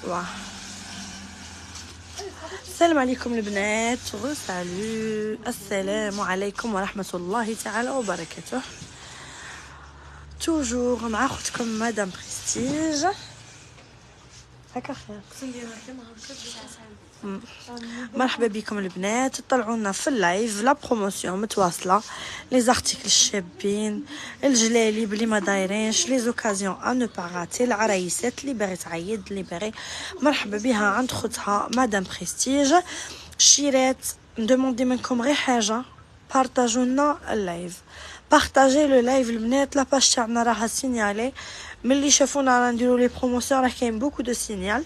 واه. السلام عليكم البنات وسالو. السلام عليكم ورحمه الله تعالى وبركاته. توجور مع اختكم مدام بريستيج. هكا خير. مرحبا بكم البنات. طلعوا لنا في اللايف لا بروموسيون متواصله، لي زارتيكل الشابين، الجلالي بلي ما دايرينش، لي زوكازيون ا نو با راتي، العرايسات اللي باغي تعيد اللي باغي مرحبا بها عند خوتها مدام بريستيج. شيرات ندوموندي منكم غير حاجه، بارطاجوا لنا اللايف، بارطاجي لو لايف البنات. لا باج تاعنا راها سينيالي ملي شافونا راه نديرو لي بروموسيون، راه كاين بوكو دو سينيال.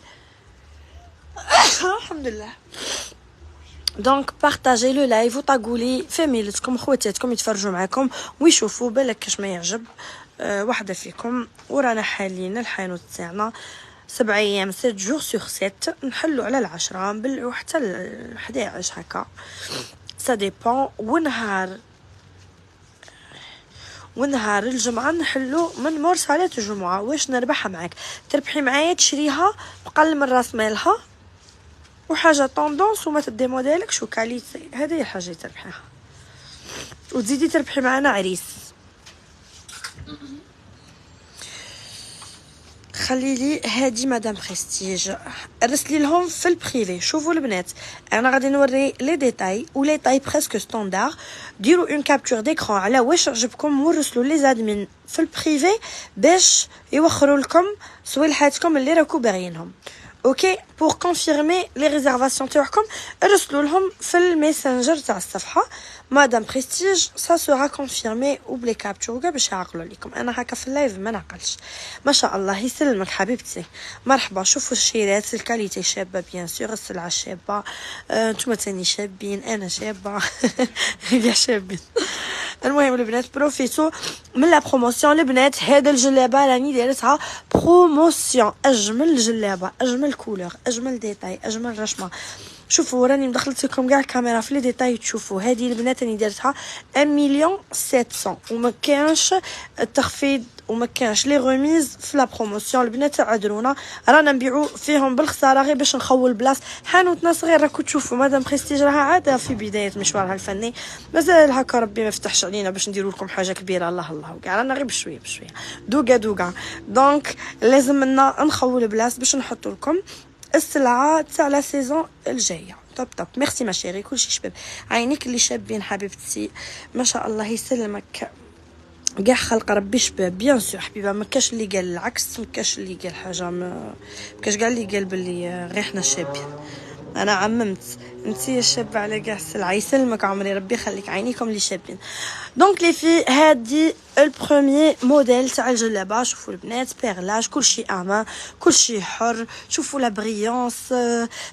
الحمد لله. دونك بارطاجي لو لايف وطاقولي فاميلتكم خواتاتكم يتفرجوا معكم ويشوفوا بالك كاش ما يعجب واحده فيكم. ورانا حالين الحانوت تاعنا 7 ايام 7 جور سور 7، نحلوا على 10 نبلعوا حتى 11 هكا سا ديبون. ونهار الجمعه نحلو من مور صلاه الجمعه. واش نربحها معاك؟ تربحي معايا تشريها بقل من راس مالها وحاجه طوندونس وما تدي موديلك شو كاليتي، هذه هي الحاجه اللي تربحيها وتزيدي تربحي معنا عريس. خلي لي هادي مدام بريستيج ارسلي لهم في البريفي. شوفوا البنات انا غادي نوري لي ديتاي ولي تاي بريسك ستاندار. ديروا اون كابتور ديكران على واش عجبكم ورسلوا لي زادمين في البريفي باش يوخروا لكم صوالحاتكم اللي راكو باغيينهم. اوكي بور كونفيرمي لي ريزيرفاسيون تاعكم ارسلوا لهم في الميسنجر تاع الصفحه مدام بريستيج، سا سورا كونفيرمي وبلي كابتشور باش يعقلوا لكم. انا هكا في اللايف ما نعقلش. ما شاء الله يسلمك حبيبتي. مرحبا. شوفوا الشيرات الكاليتي شابه بيان سور، السلعه شابه، نتوما تاني شابين، انا شابه يا شابين. المهم البنات بروفيتو من لا بروموسيون. البنات هذا الجلابه راني دايرتها بروموسيون، اجمل جلابه، اجمل كولور، اجمل ديتاي، اجمل رشمه. شوفوا راني مدخلت لكم كاع الكاميرا في لي ديتاي تشوفوا. هذه البنات راني دارتها 1,700,000 وما كانش التخفيض وما كانش لي غوميز في لا بروموسيون. البنات عذرونا رانا نبيعوا فيهم بالخساره غير باش نخول بلاص حانوتنا صغير. راكو تشوفوا مدام بريستيج راها عاده في بدايه مشوارها الفني، مازال هكا ربي ما فتحش علينا باش نديروا لكم حاجه كبيره. الله الله كاع رانا غير بشويه بشويه دوقا. دونك لازم لنا نخول بلاص باش نحطوا لكم السلعه تاع لا سيزون الجايه. طب ميرسي ما شيري، كلشي شباب، عينيك اللي شابين حبيبتي ما شاء الله يسلمك. كاع خلق ربي شباب بيان سور حبيبه، ما كاش اللي قال العكس، ما كاش اللي قال حاجه، ما كاش كاع اللي قال باللي غير حنا شابين. انا عممت انتي شابه على كاع السلعه. يسلمك عمري ربي يخليك، عينيكم اللي شابين. دونك لي في هادي البروميير موديل تاع الجلابه. شوفوا البنات بيرلاج كلشي امان كلشي حر. شوفوا لا بريونس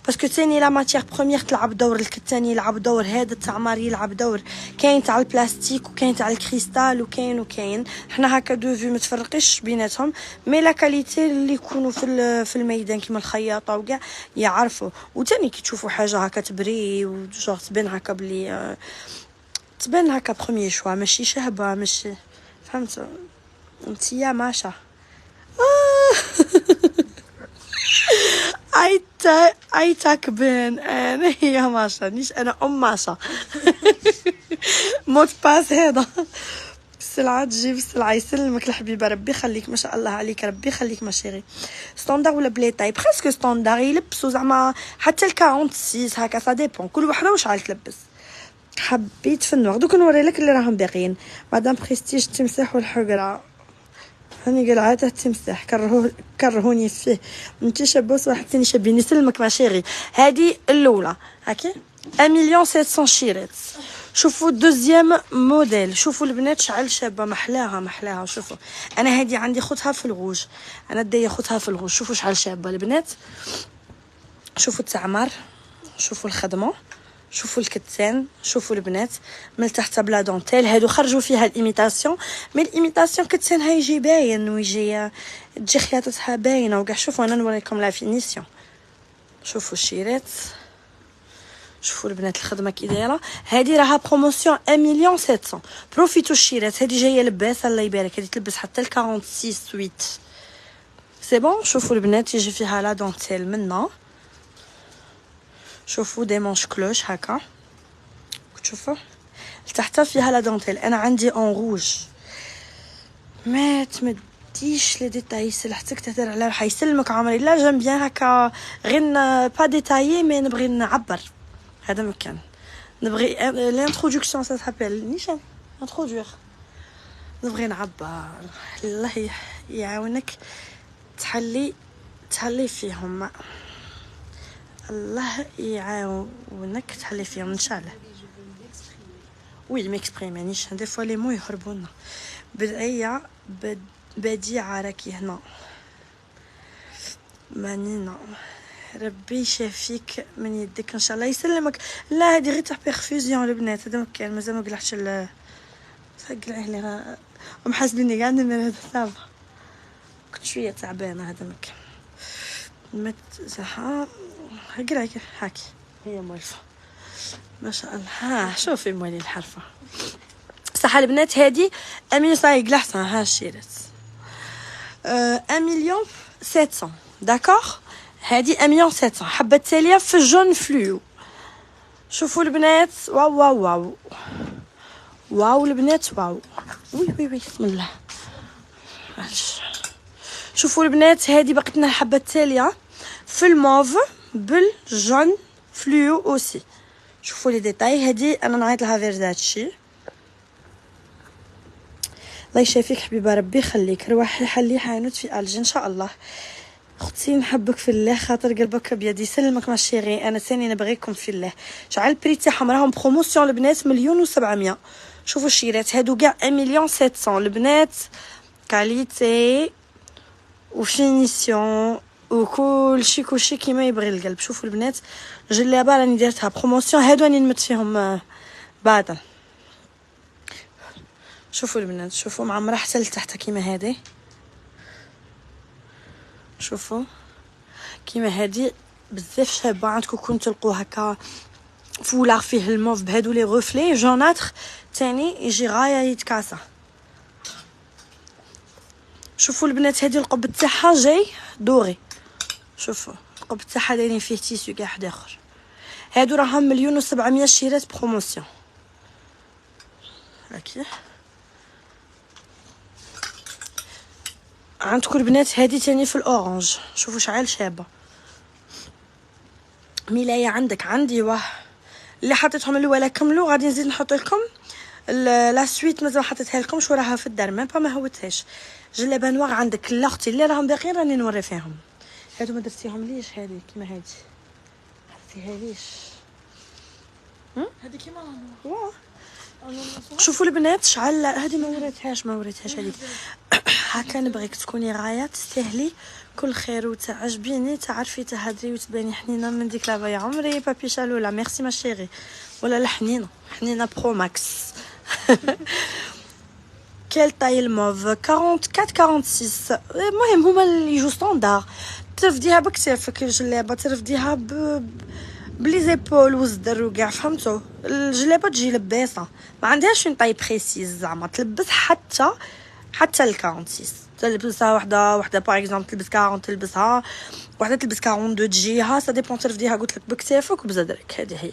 باسكو تاني لا ماتيير بروميير تلعب دور، الكتاني يلعب دور، هذا تاع ماري يلعب دور، كاين تاع البلاستيك وكاين تاع الكريستال وكاين حنا هكا دو في متفرقيش بيناتهم. مي لا كاليتي اللي يكونوا في الميدان كيما الخياطه وكاع يعرفوا. وتاني كي تشوفوا حاجه هكا تبري وجور تبان هكا بلي تبان هكا بروميير شوا، ماشي شهبه، ماشي فهمت انت يا ماشا. ايتاك بن انا هي ماشا، نيش انا ماشا. موت باس هذا. السلعه تجيب السلعه. يسلمك الحبيبه ربي يخليك ما شاء الله عليك ربي يخليك ما شيري. ستاندار ولا بلي تاي بريسك ستاندار يلبسوا زعما حتى 46 هكا سا ديبون كل وحده واش تلبس. حبيت في النوار. دوك نوري لك اللي راهم باقيين. مدام بريستيج التمساح والحقره هاني قال عاده التمساح كرهوني فيه. انت شابه واحد ثاني شابين. يسلمك ما شيري. هذه الاولى هاكي 1,700,000 شيرات. شوفوا دوزيام موديل. شوفوا البنات شعل شابه محلاها. شوفوا انا هذه عندي خدها في الغوج، انا دايه خدها في الغوج. شوفوا شعل شابه البنات. شوفوا التعمر، شوفوا الخدمه، شوفوا الكتان، شوفوا البنات من تحت بلا دونتيل. هادو خرجوا فيها الايميتاسيون، مي الايميتاسيون كتان هيجي باين ويجي تجي خياطتها باينه وكاع. شوفوا انا نوريكم لا فينيسيون. شوفوا الشيرات، شوفوا البنات الخدمه كي دايره. هذه راها بروموسيون 1,700,000. بروفيتو الشيرات. هذه جايه لباس الله يبارك. هذه تلبس حتى ال 46 8. سي بون. شوفوا البنات يجي فيها لا دونتيل منا، شوفوا دي مونش كلوش هكا، تشوفوا لتحت فيها لا دونتيل. انا عندي اون روج، ما تمديش لي ديتاي سلحتك تهدر على راح يسلمك عمري. لا جيم بيان هكا غير با ديتايي، مي نبغي نعبر. هذا مكان نبغي لانتروداكسيون سا سابيل نيشان انترودوير، نبغي نعبر. الله يعاونك تحلي فيهم، الله يعاونك تحلي فيهم ان شاء الله. وي ميكسبريمي نيشان دي فوا لي مو يهربونا. بدعية بديعة راكي هنا مانينا، ربي يشافيك من يدك ان شاء الله يسلمك. لا هذه غير تاع بيرفوزيون البنات، هذا مكان مازال ما قلعتش قلعيه لي راه محاسبيني كاع من هذا صافا. كنت شويه تعبانه. هذا مكان ما زحا قلعي هاكي هي موالفه ما شاء الله. ها شوفي موالي الحرفه صح البنات. هذه امين صاي قلعتها ها شيرت 1,700,000 داكوغ. هذه 1,700,000 حبه تاليه في الجون فلو. شوفوا البنات واو واو واو واو البنات واو. وي وي وي بسم الله. شوفوا البنات هذه بقت لنا الحبه التاليه في الموف بالجون فلو اوسي. شوفوا لي ديتاي. هذه انا نعيط لها فيرزاتشي. الله يشافيك حبيبه، ربي يخليك، روحي حلي حانوت في الجي ان شاء الله. اختي نحبك في الله، خاطر قلبك ابيض يسلمك ما شيري. انا ثاني نبغيكم في الله. شعل البري تاعهم راهم بروموسيون البنات 1,700,000. شوفوا الشيرات هادو كاع 1,700,000 البنات، كاليتي وفينيسيون وكلشي كيما يبغي القلب. شوفوا البنات جلابه راني درتها بروموسيون، هادو راني نمت فيهم باطل. شوفوا البنات شوفوا معمره حتى لتحت كيما هذه. شوفوا كيما هذه بزاف شابه. عندكم كنت تلقوا هكا فولار فيه الموف بهادو لي غوفلي جوناتر تاني يجي غايه يتكاسا. شوفوا البنات هذه القب تاعها جاي دوري. شوفوا القب تاعها دايرين فيه تيسو كاع حد اخر. هادو راهم 1,700,000 شيرات بروموسيون. هاكي عندكم البنات هذه تاني في الاورانج. شوفوا شعال شابه. ملايه عندك عندي واه اللي حطيتهم الاولى كملوا. غادي نزيد نحط لكم لا سويت مازال حطيتها لكم شو راها في الدار ما ما هوتهاش. جلابه نوار عندك لاختي اللي راهم باقيين راني نوري فيهم. هادو ما درتيهم ليش هذه كيما هذه حطيتيها ليش هذه كيما واه. شوفوا البنات شعل هذه ما وريتهاش هذيك. هكا نبغيك تكوني غايه تستاهلي كل خير وتعجبيني تعرفي تهدري وتباني حنينه من ديك لابا يا عمري. بابي شالولا ميرسي ما شيري ولا الحنينه حنينه برو ماكس. كيل تاي الموف 44 46. المهم هما اللي يجوا ستاندار. ترفديها بكتافك الجلابه، ترفديها بلي زيبول وزدر وكاع فهمتوا. الجلابه تجي لباسه ما عندهاش اون طاي بريسيز زعما تلبس حتى ال 46. تلبسها وحده باغ اكزومبل تلبس 40 تلبسها وحده تلبس 42 تجيها سا ديبون ترفديها قلت لك بكتافك وبزدرك. هذه هي.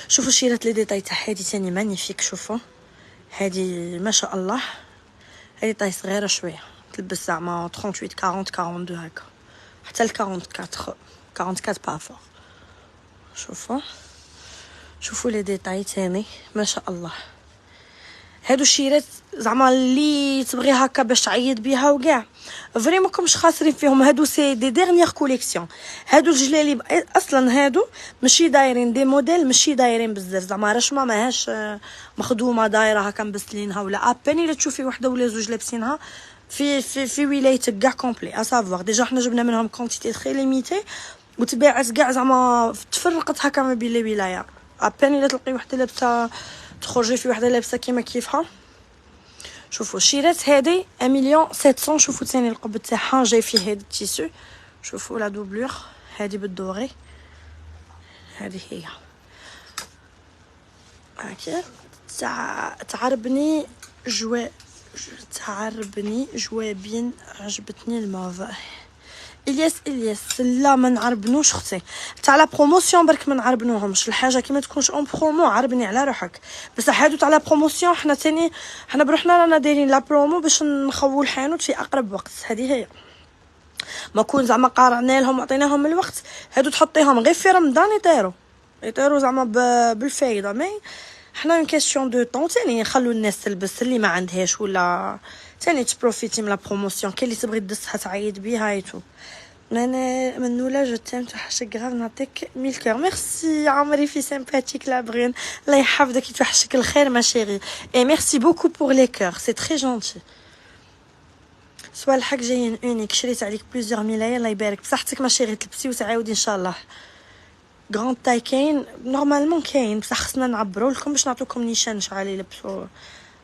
شوفوا شيرات لي ديتاي تاع هذه ثاني مانيفيك. شوفوا هذه ما شاء الله. هذه طاي صغيره شويه تلبس زعما 38 40 42 هكا حتى ل 44 با فور. شوفوا لي ديتاي تاني ما شاء الله. هادو الشيرات زعما اللي تبغي هكا باش تعيط بيها وكاع فريمون ماكمش خاسرين فيهم. هادو سي دي ديرنيير كوليكسيون. هادو الجلاليب اصلا هادو ماشي دايرين دي موديل ماشي دايرين بزاف زعما رشمه ماهاش مخدومه دايره هكا مبسلينها ولا اباني الا تشوفي وحده ولا زوج لابسينها في ولايتك كاع كومبلي اسافوار. ديجا حنا جبنا منهم كونتيتي تري ليميتي وتباعت كاع زعما تفرقت هكا ما بين لي ولايه. اباني الا تلقي وحده لابسه تخرجي في وحده لابسه كيما كيفها. شوفوا الشيرات هذه 1,700,000. شوفوا ثاني القب تاعها جاي فيه هذا التيسو. شوفوا لا دوبلور هذه بالدوري هذه هي هاكي تعربني جوا تعربني جوابين عجبتني الموف. الياس لا ما نعربنوش اختي تاع لا بروموسيون برك ما نعربنوهمش الحاجه كي ما تكونش اون برومو عربني على روحك بصح هادو تاع لا بروموسيون حنا بروحنا رانا دايرين لا برومو باش نخوو الحانوت في اقرب وقت. هذه هي ما كون زعما قارعنا لهم وعطيناهم الوقت هادو تحطيهم غير في رمضان يطيروا زعما بالفايده مي حنا اون كاستيون دو طون ثاني نخلو الناس تلبس اللي ما عندهاش ولا ثاني تبروفيتي من لا بروموسيون كاين اللي تبغي تدسها تعيد بيها ايتو. انا منوله جو تيم توحشك غير نعطيك 1000 كور ميرسي عمري في سامباتيك لا برين الله يحفظك يتوحشك الخير ما شيري اي ميرسي بوكو بور لي كور سي تري جونتي. سوا الحق جايين اونيك شريت عليك بليزيور ملايه الله يبارك بصحتك ما شيري تلبسي وتعاودي ان شاء الله. غراند تاي كاين نورمالمون كاين بصح خصنا نعبروا لكم باش نعطوكم نيشان شحال يلبسوا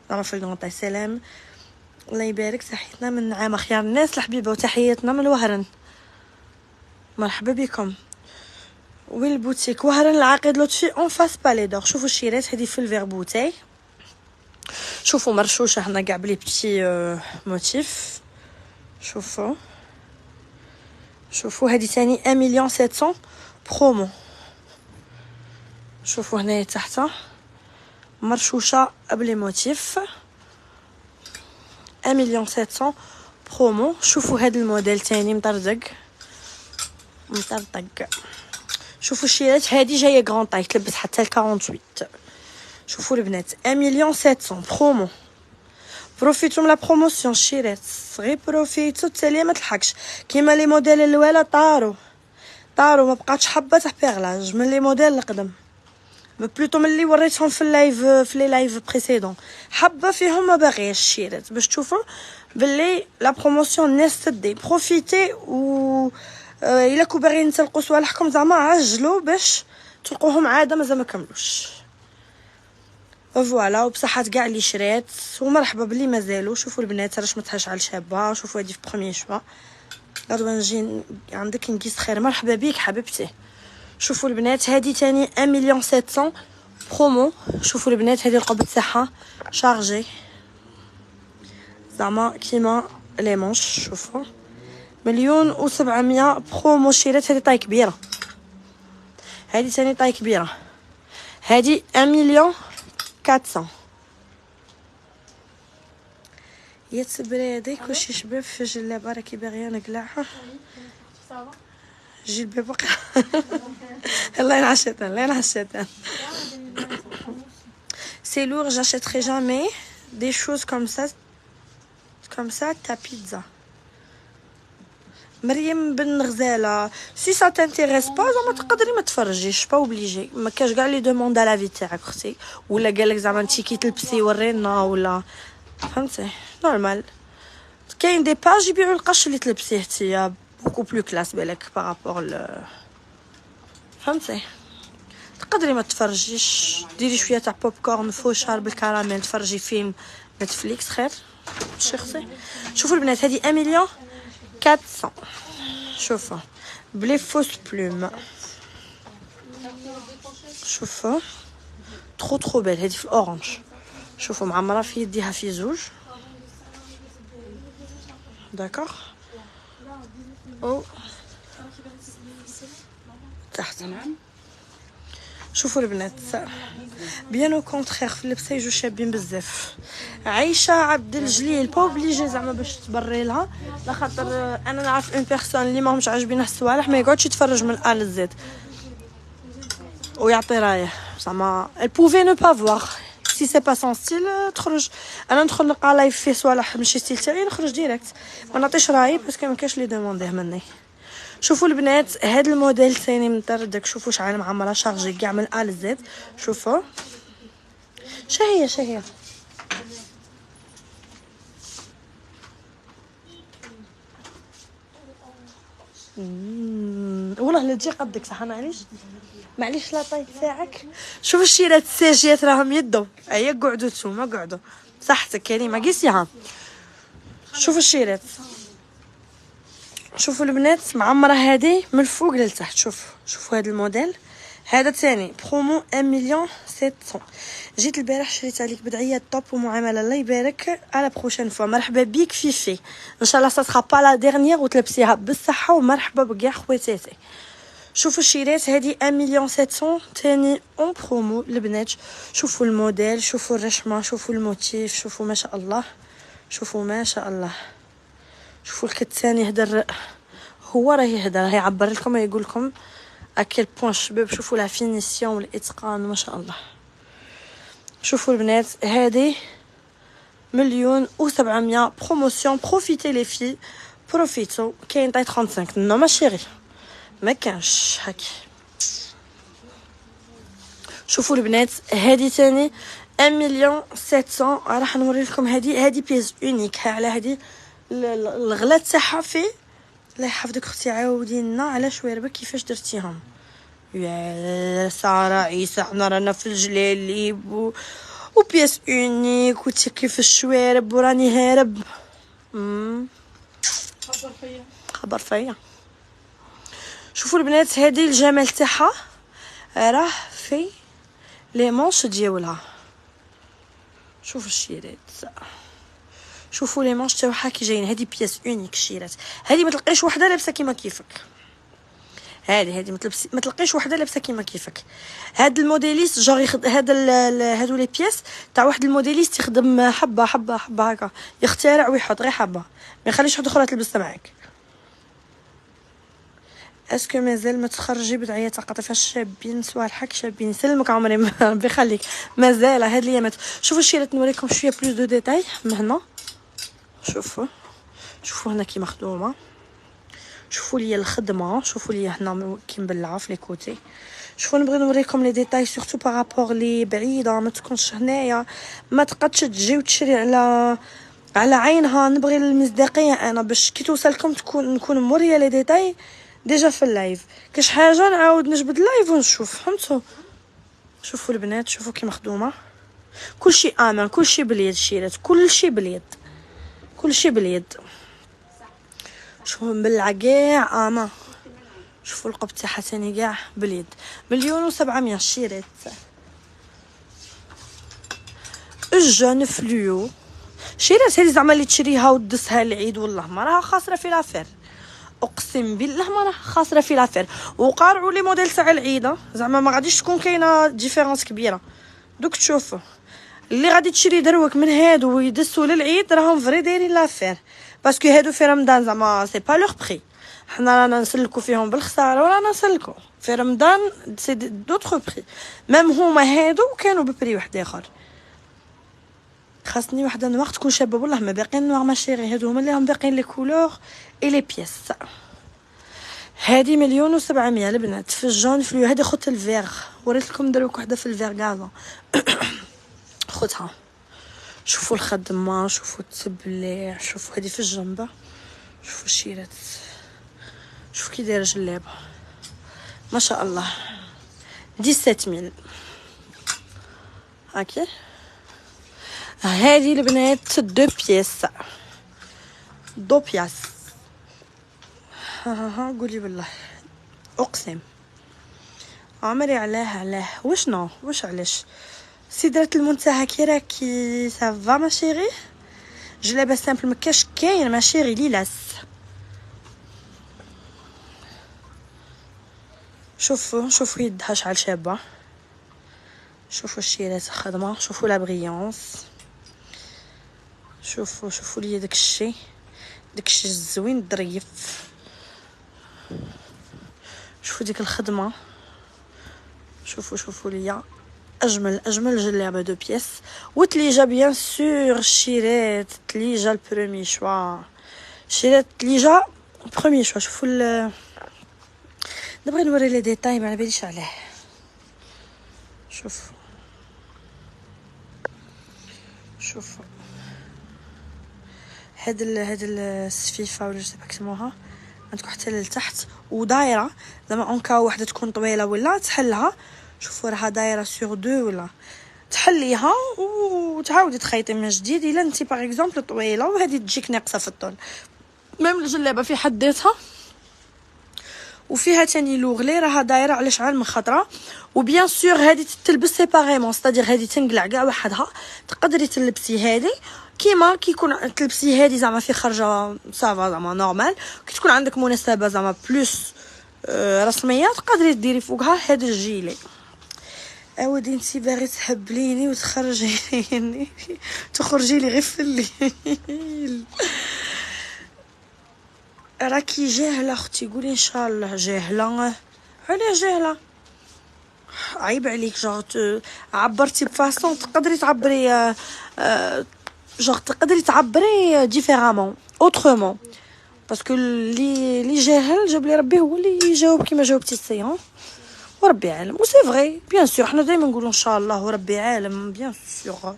زعما في الغراند تاي. سلام الله يبارك تحياتنا من نعامه خيار الناس الحبيبه وتحياتنا من الوهرن مرحبا بكم. وين البوتيك؟ وهران العقيد لطفي اون فاس بالي دور. شوفوا الشيرات هذه في الفير بوتاي شوفوا مرشوشه هنا كاع بلي بتي موتيف. شوفوا هذه ثاني 1,700,000 برومو. شوفوا هنا تحت مرشوشه بلي موتيف 1,700,000 برومو. شوفوا هذا الموديل ثاني مطرطق. شوفوا الشيرات هذه جايه غران طاي تلبس حتى ل 48. شوفوا البنات 1,700,000 برومو. بروفيتو من لا بروموسيون الشيرات غير بروفيتو حتى ما تلحقش كيما لي موديل الاولى طاروا ما بقاتش حبه تاع بيغلاج من لي موديل القدم بلوتو من اللي وريتهم في اللايف في لي لايف بريسيدون حبه فيهم ما باغياش الشيرات باش تشوفوا باللي لا بروموسيون الناس تدي بروفيتي و الا كو باغيين تلقوا صوالحكم زعما عجلوا باش تلقوهم عاده مازال ما كملوش. فوالا وبصحه كاع اللي شرات ومرحبا باللي مازالوا. شوفوا البنات رشمتها شعل شابه. شوفوا هذه في بروميير شوا غدوه نجي عندك نقيس خير. مرحبا بك حبيبتي. شوفوا البنات هذه ثاني 1,700,000 برومو. شوفوا البنات هذه القبه تاعها شارجي زعما كيما لي مونش. شوفوا 1,700,000 برومو شيرات. هذه طاي كبيره هذه ثاني طاي كبيره. هذه 1,400,000 يا تبريدي كلشي شباب في جلابه راكي باغيه نقلعها جلباب الله ينعشتها. C'est lourd, j'achèterai jamais des choses comme ça ta pizza. مريم بن غزاله سي سا تانتيريس با زعما تقدري ما تفرجيش با اوبليجي ما كاش كاع لي دوموند على في تاعك اختي ولا قالك زعما انت كي تلبسي ورينا ولا فهمتي نورمال. كاين دي باج يبيعوا القش اللي تلبسيه تيا بوكو بلو كلاس بالك بارابور فهمتي تقدري ما تفرجيش ديري شويه تاع بوب كورن فوشار بالكراميل تفرجي فيلم نتفليكس خير شخصي. شوفوا البنات هذه 1,400,000 شوفوا بلي فوس بلوم. شوفوا ترو بيل هذه في الاورانج. شوفوا معمره في يديها في زوج داكوغ او تحت. شوفوا البنات بيان او كونترير في اللبسه يجوا شابين بزاف. عيشه عبد الجليل با اوبليجي زعما باش تبري لها لخاطر انا نعرف اون بيرسون اللي ماهمش عاجبينها الصوالح ما يقعدش يتفرج من ا لزد ويعطي رايه زعما elle pouvait ne pas voir si c'est pas son style تخرج. انا ندخل نلقى لايف فيه صوالح ماشي ستيل تاعي نخرج ديريكت ما نعطيش رايي باسكو ما كاش لي دومونديه مني. شوفوا البنات هاد الموديل ثاني مطردك. شوفوا شحال معمره شارجي كاع من ا لزد. شوفوا شهيه والله لا تجي قدك صح معليش لا طاي تاعك. شوف الشيرات الساجيات راهم يدو هيا قعدوا نتوما قعدوا صحتك كريمه قيسيها. شوفوا الشيرات شوفوا البنات معمره هذه من الفوق للتحت. شوفوا هذا الموديل هذا ثاني برومو 1,700,000. جيت البارح شريت عليك بدعيه توب ومعامله الله يبارك. على بروشين فوا. مرحبا بيك فيفي، ان شاء الله سا با لا ديرنيير وتلبسيها بالصحه ومرحبا بكاع خواتاتي. شوفوا الشيرات هذه 1,700,000 ثاني اون برومو البنات. شوفوا الموديل، شوفوا الرشمه، شوفوا الموتيف، شوفوا ما شاء الله، شوفوا ما شاء الله. شوفوا الكتان يهدر، هو راه يهدر، راه يعبر لكم يقول لكم اكل بوين الشباب. شوفوا لا فينيسيون والاتقان ما شاء الله. شوفوا البنات هذه 1,700,000 بروموسيون. بروفيتي لي في، بروفيتو. كاين طاي 35 نو ما شيري، ما كانش هاكي. شوفوا البنات هذه ثاني 1,700,000. راح نوري لكم هذه بيس اونيك. على هذه الغلا تاعها في، الله يحفظك اختي عاودي لنا على شواربك كيفاش درتيهم. يا ساره عيسى حنا رانا في الجلاليب وبيس اونيك وتكي في الشوارب وراني هارب. خبر فيا. شوفوا البنات هذه الجمال تاعها راه في لي مونش ديالها. شوفوا الشيرات، شوفوا لي مونش تاعها كي جايين. هذه بياس اونيك الشيرات. هذه ما تلقايش وحده لابسه كيما كيفك. هذه ما تلقايش وحده لابسه كيما كيفك. هاد الموديليست جوغ هادو لي بياس تاع واحد الموديليست يخدم حبه حبه حبه هكا، يخترع ويحط غير حبه، ما يخليش واحده اخرى تلبسها معاك. اسكو مازال ما تخرجي بدعيه تقاطف الشابين صوالحك شابين. يسلمك عمري ربي يخليك. مازال هاد الايامات. شوفوا الشيرات نوريكم شويه بلوس دو ديتاي من هنا. شوفوا هنا كي مخدومه. شوفوا لي الخدمه، شوفوا لي هنا كي مبلعه في لي كوتي. شوفوا نبغي نوريكم لي ديتاي سورتو بارابور لي بعيده، ما تكونش هنايا، ما تقدش تجي وتشري على عينها. نبغي المصداقيه انا باش كي توصلكم نكون موريه لي ديتاي ديجا في اللايف. كاش حاجه نعاود نجبد اللايف ونشوف، فهمتوا؟ شوفوا البنات، شوفوا كي مخدومه. كلشي امان، كلشي باليد الشيرات، كلشي باليد، كلشي باليد. شوفوا مبلعه كاع امان. شوفوا القب تاعها ثاني كاع باليد. 1,700,000 الشيرات. الجون فلويو شيرات هذه زعما اللي تشريها ودسها العيد والله ما راها خاسره في لافير. اقسم بالله ما راه خاسره في لافير. وقارعوا لي موديل تاع العيده زعما ما غاديش تكون كاينه ديفيرونس كبيره. دوك تشوفوا اللي غادي تشري دروك من هادو ويدسوا للعيد راهم فري دايرين لافير، باسكو هادو في رمضان زعما سي با لوغ بري. حنا رانا نسلكوا فيهم بالخساره ورانا نسلكوا في رمضان سي دوطخ بري. ميم هما هادو كانوا ببري واحد اخر. خاصني وحده نوار تكون شابه والله ما باقيين نوار ما شيري. هادو هما اللي هم باقيين لي كولور اي لي بياس. هذه 1,700,000 البنات في الجون فلو. هذه خط الفيغ، وريت لكم دروك وحده في الفيغ كازا خدها. شوفوا الخدمه، شوفوا التبليع، شوفوا هذه في الجنبه، شوفوا الشيرات، شوفوا كي دايره جلابه ما شاء الله. 17,000 هاكي. هذه البنات دو بياس، دو بياس. ها قولي بالله اقسم عمري علاه واش علاش سيدرة المنتهى كي راكي سافا ما شيري. جلابه سامبل مكاش كاين ما شيري ليلاس. شوفوا يدها شحال شابه. شوفوا الشيرات خدمه، شوفوا لا بريونس، شوفوا لي داكشي الزوين الظريف. شوفوا ديك الخدمه، شوفوا ليا اجمل جلابه دو بياس. وتليجا بيان سور الشيرات تليجا البرومي شوا. شيرات تليجا برومي شوا. شوفوا نبغي نوري لي ديتاي ما على باليش عليه. شوفوا هاد السفيفه ولا شتي بكسموها عندكم حتى لتحت ودايره زعما اونكا وحده تكون طويله ولا تحلها. شوفوا راها دايره سور دو ولا تحليها وتعاودي تخيطي من جديد الا انت باغ اكزومبل طويله وهذه تجيك ناقصه في الطول. ميم الجلابه في حد ذاتها وفيها تاني لوغلي راها دايره على شعال من خضره. وبيان سور هذه تلبس سيباريمون، ستادير هذه تنقلع كاع وحدها، تقدري تلبسي هذه كيما كي يكون تلبسي هذه زعما في خرجه صافا زعما نورمال. كي تكون عندك مناسبه زعما بلوس رسميه تقدري ديري فوقها هذا الجيلي. اودي انتي باغي تهبليني وتخرجيني تخرجي لي غير في الليل. راكي جاهله اختي، قولي ان شاء الله جاهله. علاه جاهله؟ عيب عليك. عبرتي بفاسون تقدري تعبري تقدري تعبري ديفيرامون اوترومون، باسكو اللي جاهل جاب لي ربي هو اللي يجاوب كيما جاوبتي السي. وربي عالم. و سي فري بيان سور حنا دائما نقولوا ان شاء الله وربي عالم بيان سور.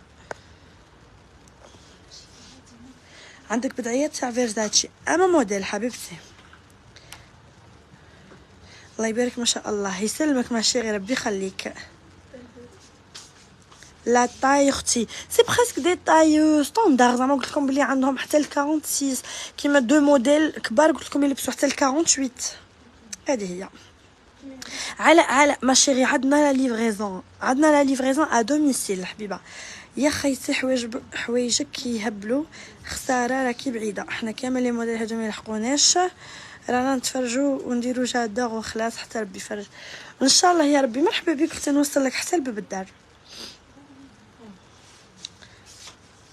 عندك بدعيات تاع فيرزاتشي اما موديل حبيبتي. الله يبارك ما شاء الله يسلمك ما شيري ربي يخليك. لا طاي اختي سي بريسك دي طاي ستاندار زعما قلت لكم بلي عندهم حتى ل 46 كيما دو موديل كبار قلت لكم يلبسوا حتى ل 48. هذه هي. على ما شيري عندنا لا ليفريزون ا دوميسيل حبيبه. يا خيتي حوايجك يهبلوا خساره راكي بعيده. احنا كامل لي موديل هادو ما يلحقوناش، رانا نتفرجوا ونديروا جادور وخلاص حتى ربي يفرج ان شاء الله. يا ربي مرحبا بك حتى نوصل لك حتى لباب الدار،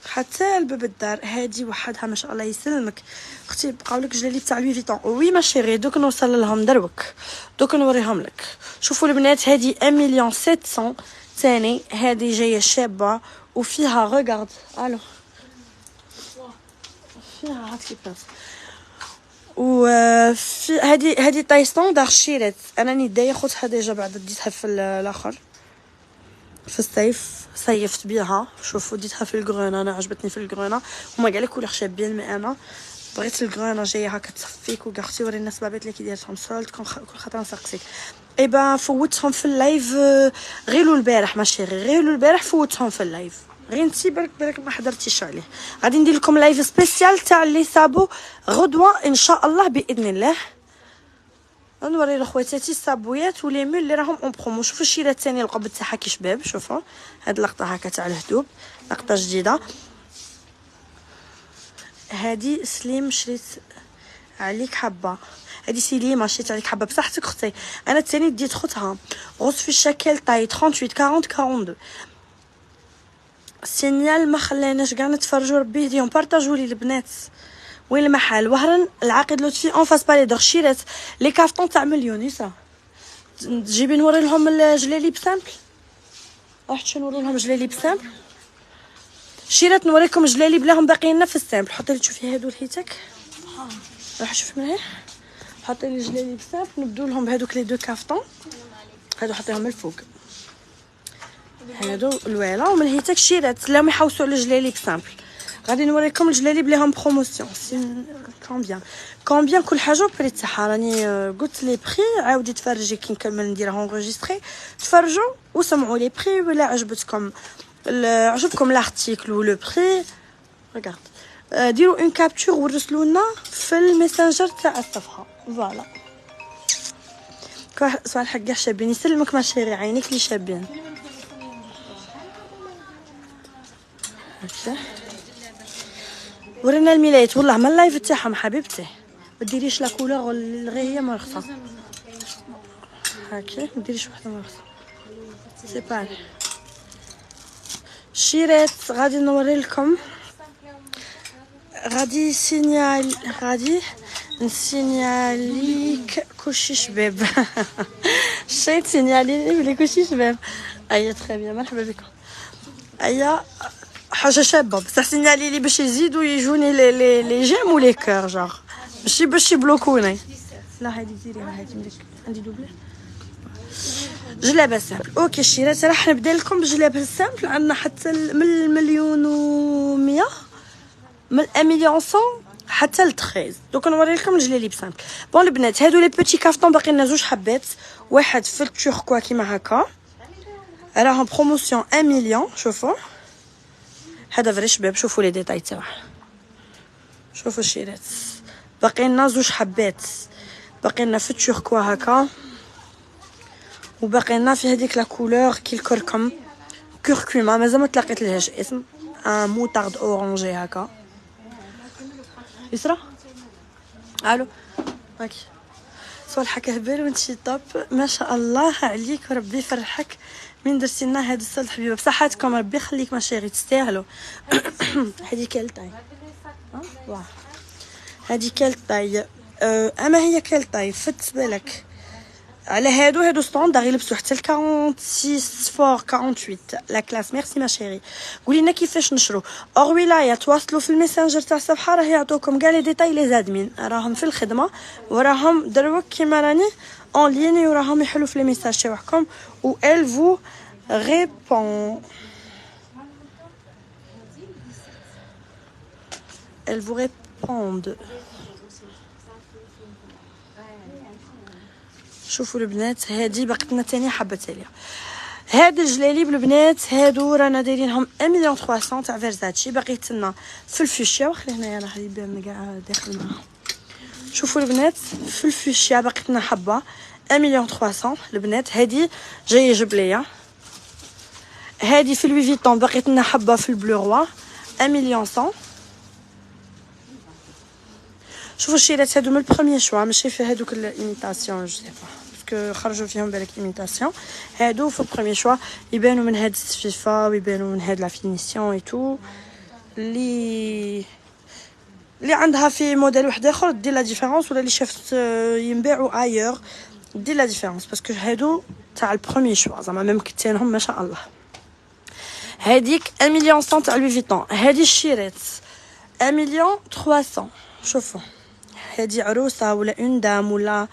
حتى لباب الدار. هادي وحدها ما شاء الله يسلمك اختي. بقاو لك جلالي تاع لوي فيتون. وي ما شيري دوك نوصل لهم دروك، دوك نوريهم لك. شوفوا البنات هادي 1,700,000 ثاني. هادي جايه شابه وفيها ريغارد الو فيها هاد كيفاش. وفي هادي طاي ستاندار شيرات. انا ندايه خذتها ديجا بعد ديتها في الاخر في الصيف صيفت بيها. شوفوا ديتها في الكرونه، انا عجبتني في الكرونه. هما كاع لي كولور شابين مي انا بغيت الكرونه جايه هكا تصفيك وكاع. اختي وري الناس بابات اللي كيديرهم سولت كل خطره نسقسيك. ايبا فوتهم في اللايف غيروا البارح ما شيري، غيروا البارح فوتهم في اللايف. غير انتي بالك ما حضرتيش عليه. غادي ندير لكم لايف سبيسيال تاع اللي صابو غدوه ان شاء الله باذن الله. نوري لخواتاتي الصابويات ولي مول اللي راهم اون برومو. شوفوا الشيله الثانيه القبض تاعها كي شباب. شوفوا هاد اللقطه هكا تاع الهدوب، لقطه جديده. هادي سليم شريت عليك حبه، هادي سليمه شريت عليك حبه بصحتك اختي. انا الثاني ديت خوتها غوص في الشكل طاي 38 40 42. سينيال ما خليناش كاع نتفرجوا ربي يهديهم. بارطاجوا لي البنات وين المحل. وهران العقيد لطفي اون فاس بالي دور شيرات لي كافتون تاع مليون يسرا. تجيبي نوري لهم الجلالي بسامبل. رحت نوري لهم جلالي بسامبل. شيرات نوريكم جلالي بلاهم باقيين في السامبل. حطي لي تشوفي هادو لحيتك. راح شوفي مليح. حطي لي جلالي بسامبل. نبدو لهم بهذوك لي دو كافتون. هادو حطيهم الفوق هادو الوالا. ومن هيتك شيرات لا ما يحوسوا على جلالي بسامبل. غادي نوريكم الجلالي بليهم بروموسيون. كومبيان كل حاجه بري تاعها. راني قلت لي بري عاودي تفرجي كي نكمل نديرها انغيستري. تفرجوا وسمعوا لي بري ولا عجبتكم عجبكم لارتيكل و لو بري. ريغارد ديروا اون كابتور ورسلوا لنا في الميسنجر تاع الصفحه. فوالا سؤال حق كاع شابين. يسلمك ما شيري عينيك لي شابين. هكا ورينا الملايات والله ما اللايف تاعهم حبيبتي. ما ديريش لا كولور غير هي مرخصه هكا. ما ديريش وحده مرخصه سي باري. شيرات غادي نوري لكم. غادي نسينياليك كلشي شباب. شيت سينيالي بلي كلشي شباب. ايا تري بيان مرحبا بكم. ايا حاجه شابه بصح سينيالي لي باش يزيدوا يجوني لي جيم ولي كور جار ماشي باش يبلوكوني. لا هادي ديريها هادي مليك عندي دوبله جلابه سامبل. اوكي الشيرات راح نبدا لكم بجلابه السامبل. عندنا حتى من المليون و100 من 1,100,000 حتى ل 13. دوك نوري لكم الجلالي بسامبل. بون البنات هادو لي بوتي كافتون باقي لنا زوج حبات. واحد في التوركوا كيما هكا راهم بروموسيون 1,000,000. شوفوا هذا فري شباب. شوفوا لي ديتاي تاعه. شوفوا الشيرات باقي لنا زوج حبات باقي لنا في التوركوا هكا، وباقي لنا في هذيك لا كولور كي الكركم كركوما، مازال ما تلاقيت لهاش اسم، موطارد اورانجي هكا. يسرا الو هاكي صالحك هبال وانتي طاب ما شاء الله عليك، وربي يفرحك من درتي لنا هاد الصلح حبيبه بصحتكم، ربي يخليك ما شيري تستاهلوا. هذه كالطاي واه هذه كالطاي اما هي كالطاي فت بالك على هادو ستوندار يلبسوا حتى ل 46 فور 48 لا كلاس. ميرسي ما شيري. قولي لنا كيفاش نشرو اور ولايه، تواصلوا في الميسنجر تاع الصفحه، راه يعطوكم كاع لي ديتاي لي زادمين، راهم في الخدمه وراهم دروك كيما راني اون لين، وراهم يحلوا في لي ميساج تاعكم و ال فو ريبون ال فو ريبوند. شوفوا البنات هادي بقتنا تاني حبه تاليه. هاد الجلاليب البنات هادو رانا دايرينهم 1,300,000 تاع فيرزاتشي، باقيت لنا في الفوشيا، وخلي هنايا راه يبان كاع داخل معاهم. شوفوا البنات في الفوشيا باقيت لنا حبه 1,300,000 البنات، هادي جايه جبليه. هادي في لوي فيتون باقيت لنا حبه في البلو روا 1,100,000. شوفوا الشيرات هادو من البروميير شوا، ماشي في هادوك الايميتاسيون جو سي با خرجوا فيهم بالك ايميتاسيون، هادو في البروميير شوا يبانوا من هاد الصفيفه ويبانوا من هاد لا فينيسيون اي تو. اللي عندها في موديل واحد اخر دير لا ديفيرونس، ولا اللي شافت ينباعوا ايور دير لا ديفيرونس، باسكو هادو تاع البروميير شوا زعما ميم كتانهم ما شاء الله. هاديك 1,100,000 تاع لوي فيتون. هادي الشيرات 1,300,000. شوفوا هادي عروسه ولا اون دام ولا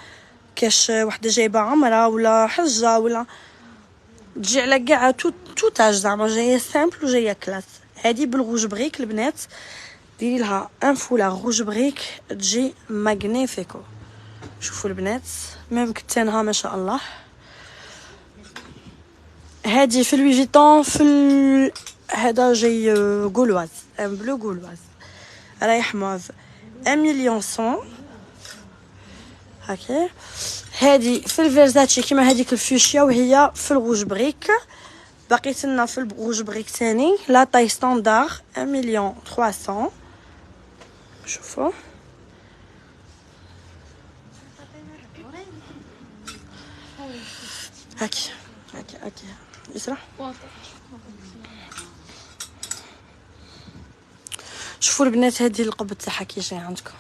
كاش وحده جايبه عمره ولا حجه ولا تجي على كاع تو تاج زعما جايه سامبل وجايه كلاس. هادي بالغوج بريك البنات، ديري لها ان فولا روج بريك تجي ماغنيفيكو. شوفوا البنات ميم كتانها ما شاء الله. هادي في لوي فيتون في هذا جاي غولواز ان بلو غولواز رايح موف 1,100,000 هكا. هادي في الفيرزاتشي كيما هذيك الفوشيا وهي في الروج بريك، بقيت لنا في الروج بريك ثاني لا طاي ستاندار 1,300,000. شوفوا هاكي هاكي يسرح. شوفوا البنات هذه القبه تاعها كي جاي عندكم.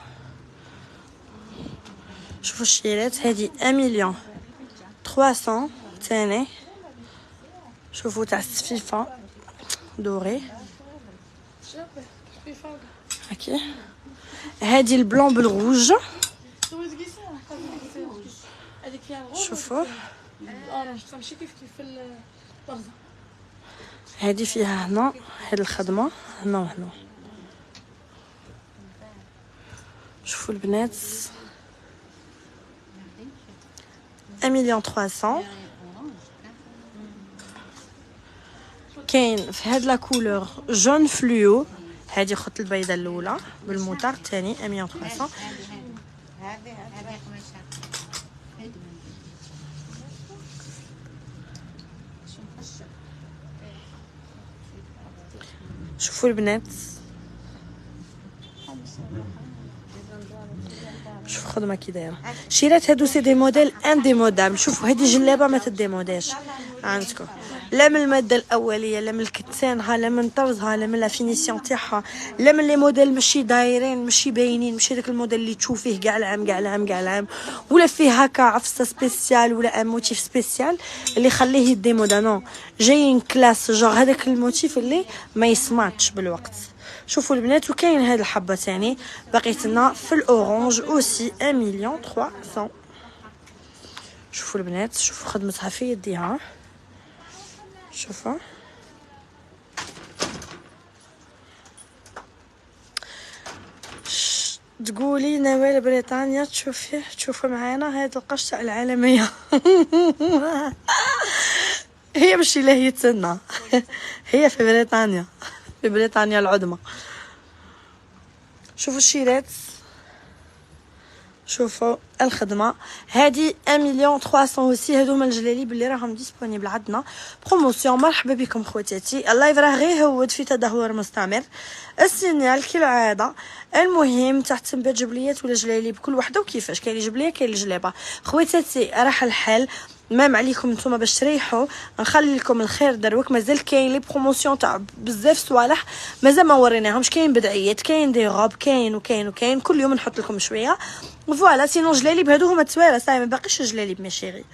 شوفوا الشيرات هذه 1,300,000 ثاني. شوفوا تاع السفيفه دوري هاكي. هذه البلون بالروج. شوفوا هذه فيها هنا هاد الخدمه هنا وهنا. شوفوا البنات 1,300,000. كاين في هاد لا كولور جون فلويو، هذه خط البيضه الاولى بالموتار الثاني 1,300,000. شوفوا البنات شوفوا خدمه كي دايره. شيرات هادو سي دي موديل انديمودابل. شوفوا هذه جلابه ما تديموداش عندكم، لا من الماده الاوليه لا من الكتانها لا من طرزها لا من لا فينيسيون تاعها لا من لي موديل ماشي دايرين ماشي باينين، ماشي داك الموديل اللي تشوفيه كاع العام كاع العام كاع العام، ولا فيه هكا عفسه سبيسيال ولا ان موتيف سبيسيال اللي يخليه يديمودا. نو جايين كلاس جوغ هذاك الموتيف اللي ما يسمعش بالوقت. شوفوا البنات وكاين هاد الحبه ثاني بقيت لنا في الاورانج اوسي 1,300,000. شوفوا البنات شوفوا خدمتها في يديها. شوفوا تقولي نوال بريطانيا تشوفوا معانا هاد القشطه العالميه. هي ماشي لا هي تسنى هي في بريطانيا، في بريطانيا العظمى. شوفوا الشيرات شوفوا الخدمه هذه 1,300,000 وسي. هادو هما الجلاليب اللي راهم ديسپونيبل عندنا بروموسيون. مرحبا بكم خواتاتي. اللايف راه غير هود في تدهور مستمر. السينيال كالعاده. المهم تحت تنبات جبليات ولا جلاليب كل وحده وكيفاش. كاين اللي جبليه كاين اللي جلابه. خواتاتي راح الحال مام عليكم نتوما باش تريحوا. نخلي لكم الخير دروك. مازال كاين لي بروموسيون تاع بزاف صوالح مازال ما وريناهمش. كاين بدعيات كاين دي غوب كاين وكاين وكاين كل يوم نحط لكم شويه. فوالا سينو جلاليب هادو هما التواره صاي ما باقيش جلاليب مي شيري.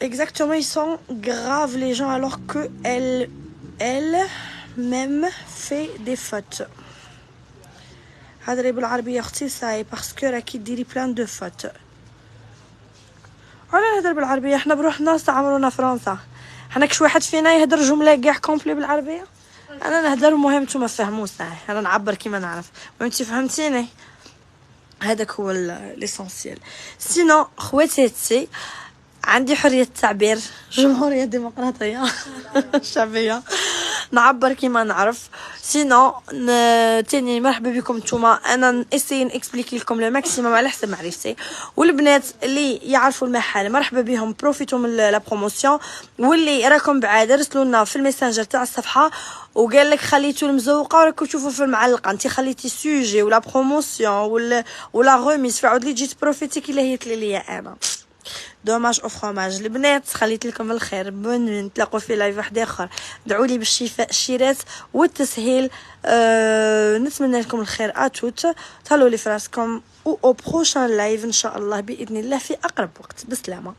Exactement, ils sont graves les gens alors que elle même fait des fautes. هضري بالعربيه اختي صاي باسكو راكي ديري بلان دو فوت. ولا نهضر بالعربيه حنا بروحنا استعمرونا فرنسا. حنا كش واحد فينا يهضر جمله كاع كومبلي بالعربيه. انا نهضر المهم نتوما فهموا صاي. انا نعبر كيما نعرف وانت فهمتيني. هذاك هو ليسونسيال. سينو خواتاتي عندي حريه التعبير جمهوريه ديمقراطيه شعبيه نعبر كيما نعرف. سينو تاني مرحبا بكم نتوما. انا اسي نكسبليكي لكم لو ماكسيموم على حسب معرفتي. والبنات اللي يعرفوا المحل مرحبا بهم بروفيتو من لا بروموسيون. واللي راكم بعاد ارسلوا لنا في الميسنجر تاع الصفحه وقال لك خليتو المزوقه وراكم تشوفوا في المعلقه انت خليتي سوجي ولا بروموسيون ولا غوميس في عود لي جيت بروفيتيك الا هيت ليا انا دوماج او فرomاج. البنات خليت لكم الخير. بون نتلاقوا في لايف واحد اخر. دعوا لي بالشفاء الشيرات والتسهيل. نتمنى لكم الخير اتوت. تهلاو لي فراسكم او بروشان لايف ان شاء الله باذن الله في اقرب وقت. بسلامه.